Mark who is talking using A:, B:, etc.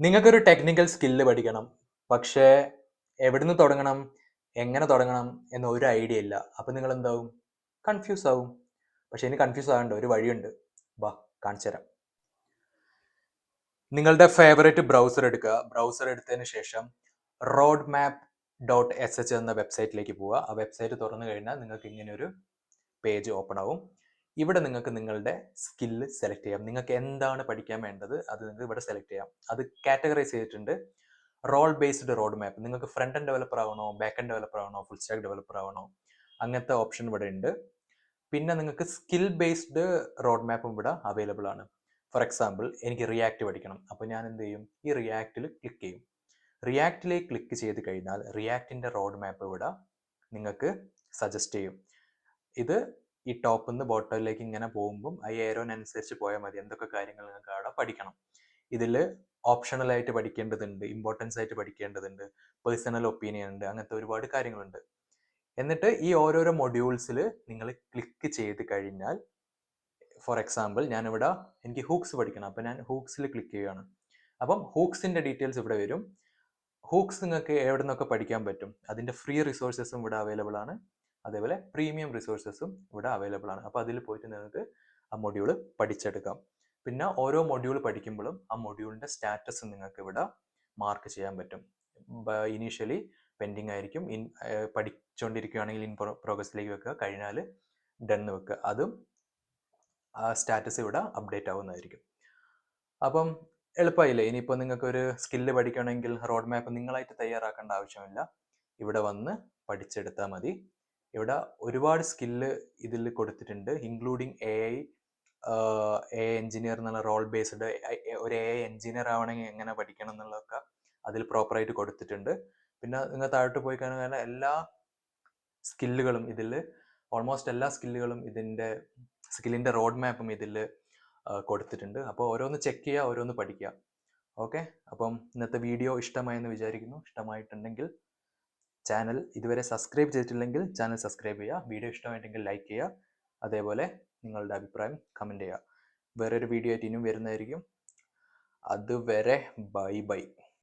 A: നിങ്ങൾക്കൊരു technical skill പഠിക്കണം. പക്ഷേ എവിടുന്ന് തുടങ്ങണം, എങ്ങനെ തുടങ്ങണം എന്ന ഒരു ഐഡിയ ഇല്ല. അപ്പം നിങ്ങൾ എന്താവും? കൺഫ്യൂസ് ആവും. പക്ഷേ ഇനി കൺഫ്യൂസ് ആകണ്ട, ഒരു വഴിയുണ്ട്. വാ, കാണിച്ചു തരാം. നിങ്ങളുടെ ഫേവറേറ്റ് ബ്രൗസർ എടുക്കുക. ബ്രൗസർ എടുത്തതിന് ശേഷം roadmap.sh എന്ന വെബ്സൈറ്റിലേക്ക് പോവുക. ആ വെബ്സൈറ്റ് തുറന്നു കഴിഞ്ഞാൽ നിങ്ങൾക്ക് ഇങ്ങനെ ഒരു പേജ് ഓപ്പൺ ആവും. ഇവിടെ നിങ്ങൾക്ക് നിങ്ങളുടെ സ്കില്ല് സെലക്ട് ചെയ്യാം. നിങ്ങൾക്ക് എന്താണ് പഠിക്കാൻ വേണ്ടത് അത് നിങ്ങൾക്ക് ഇവിടെ സെലക്ട് ചെയ്യാം. അത് കാറ്റഗറൈസ് ചെയ്തിട്ടുണ്ട്. Role based road map. നിങ്ങൾക്ക് ഫ്രണ്ട് എൻഡ് ഡെവലപ്പർ ആവണോ, ബാക്ക് എൻഡ് ഡെവലപ്പർ ആവണോ, ഫുൾ സ്റ്റാക്ക് ഡെവലപ്പർ ആവണോ, അങ്ങനത്തെ ഓപ്ഷൻ ഇവിടെ ഉണ്ട്. പിന്നെ നിങ്ങൾക്ക് സ്കിൽ ബേസ്ഡ് റോഡ് മാപ്പും ഇവിടെ അവൈലബിൾ ആണ്. ഫോർ എക്സാമ്പിൾ, എനിക്ക് റിയാക്ട് പഠിക്കണം. അപ്പോൾ ഞാൻ എന്ത് ചെയ്യും? ഈ റിയാക്റ്റിൽ ക്ലിക്ക് ചെയ്യും. റിയാക്റ്റിലേക്ക് ക്ലിക്ക് ചെയ്ത് കഴിഞ്ഞാൽ റിയാക്റ്റിൻ്റെ റോഡ് മാപ്പ് ഇവിടെ നിങ്ങൾക്ക് സജസ്റ്റ് ചെയ്യും. ഇത് ഈ ടോപ്പിൽ നിന്ന് ബോട്ടമിലേക്ക് ഇങ്ങനെ പോകുമ്പം ആ ഏരോനനുസരിച്ച് പോയാൽ മതി. എന്തൊക്കെ കാര്യങ്ങൾ നിങ്ങൾക്ക് അവിടെ പഠിക്കണം. ഇതിൽ ഓപ്ഷണലായിട്ട് പഠിക്കേണ്ടതുണ്ട്, ഇമ്പോർട്ടൻസ് ആയിട്ട് പഠിക്കേണ്ടതുണ്ട്, പേഴ്സണൽ ഒപ്പീനിയൻ ഉണ്ട്, അങ്ങനത്തെ ഒരുപാട് കാര്യങ്ങളുണ്ട്. എന്നിട്ട് ഈ ഓരോരോ മൊഡ്യൂൾസിൽ നിങ്ങൾ ക്ലിക്ക് ചെയ്ത് കഴിഞ്ഞാൽ, ഫോർ എക്സാമ്പിൾ ഞാനിവിടെ എനിക്ക് ഹൂക്സ് പഠിക്കണം. അപ്പം ഞാൻ ഹൂക്സിൽ ക്ലിക്ക് ചെയ്യുകയാണ്. അപ്പം ഹൂക്സിൻ്റെ ഡീറ്റെയിൽസ് ഇവിടെ വരും. ഹൂക്സ് നിങ്ങൾക്ക് എവിടെ നിന്നൊക്കെ പഠിക്കാൻ പറ്റും. അതിൻ്റെ ഫ്രീ റിസോഴ്സസും ഇവിടെ അവൈലബിൾ ആണ്. അതേപോലെ പ്രീമിയം റിസോഴ്സസും ഇവിടെ അവൈലബിൾ ആണ്. അപ്പോൾ അതിൽ പോയിട്ട് നിങ്ങൾക്ക് ആ മൊഡ്യൂൾ പഠിച്ചെടുക്കാം. പിന്നെ ഓരോ മൊഡ്യൂൾ പഠിക്കുമ്പോഴും ആ മൊഡ്യൂളിൻ്റെ സ്റ്റാറ്റസ് നിങ്ങൾക്ക് ഇവിടെ മാർക്ക് ചെയ്യാൻ പറ്റും. ഇനീഷ്യലി പെൻഡിങ് ആയിരിക്കും. പഠിച്ചുകൊണ്ടിരിക്കുകയാണെങ്കിൽ ഇൻ പ്രോഗ്രസ്സിലേക്ക് വെക്കുക, കഴിഞ്ഞാൽ ഡൺ വെക്കുക. അതും ആ സ്റ്റാറ്റസ് ഇവിടെ അപ്ഡേറ്റ് ആവുന്നതായിരിക്കും. അപ്പം എളുപ്പമായില്ലേ? ഇനിയിപ്പോൾ നിങ്ങൾക്കൊരു സ്കില്ല് പഠിക്കണമെങ്കിൽ റോഡ് മാപ്പ് നിങ്ങളായിട്ട് തയ്യാറാക്കേണ്ട ആവശ്യമില്ല. ഇവിടെ വന്ന് പഠിച്ചെടുത്താൽ മതി. ഇവിടെ ഒരുപാട് സ്കില്ല് ഇതിൽ കൊടുത്തിട്ടുണ്ട്, ഇൻക്ലൂഡിങ് എ എഞ്ചിനീയർ എന്നുള്ള റോൾ ബേസ്ഡ്. ഒരു എഞ്ചിനീയർ ആവണമെങ്കിൽ എങ്ങനെ പഠിക്കണം എന്നുള്ളതൊക്കെ അതിൽ പ്രോപ്പറായിട്ട് കൊടുത്തിട്ടുണ്ട്. പിന്നെ നിങ്ങൾ താഴോട്ട് പോയി കഴിഞ്ഞാൽ എല്ലാ സ്കില്ലുകളും ഇതിൽ, ഓൾമോസ്റ്റ് എല്ലാ സ്കില്ലുകളും ഇതിൻ്റെ സ്കില്ലിൻ്റെ റോഡ് മാപ്പും ഇതിൽ കൊടുത്തിട്ടുണ്ട്. അപ്പോൾ ഓരോന്ന് ചെക്ക് ചെയ്യുക, ഓരോന്ന് പഠിക്കുക. ഓക്കെ, അപ്പം ഇന്നത്തെ വീഡിയോ ഇഷ്ടമായെന്ന് വിചാരിക്കുന്നു. ഇഷ്ടമായിട്ടുണ്ടെങ്കിൽ ചാനൽ ഇതുവരെ സബ്സ്ക്രൈബ് ചെയ്തിട്ടില്ലെങ്കിൽ ചാനൽ സബ്സ്ക്രൈബ് ചെയ്യുക. വീഡിയോ ഇഷ്ടമായിട്ടുണ്ടെങ്കിൽ ലൈക്ക് ചെയ്യുക. അതേപോലെ നിങ്ങളുടെ അഭിപ്രായം കമൻറ്റ് ചെയ്യുക. വേറൊരു വീഡിയോ ആയിട്ട് ഇനിയും വരുന്നതായിരിക്കും. അതുവരെ ബൈ ബൈ.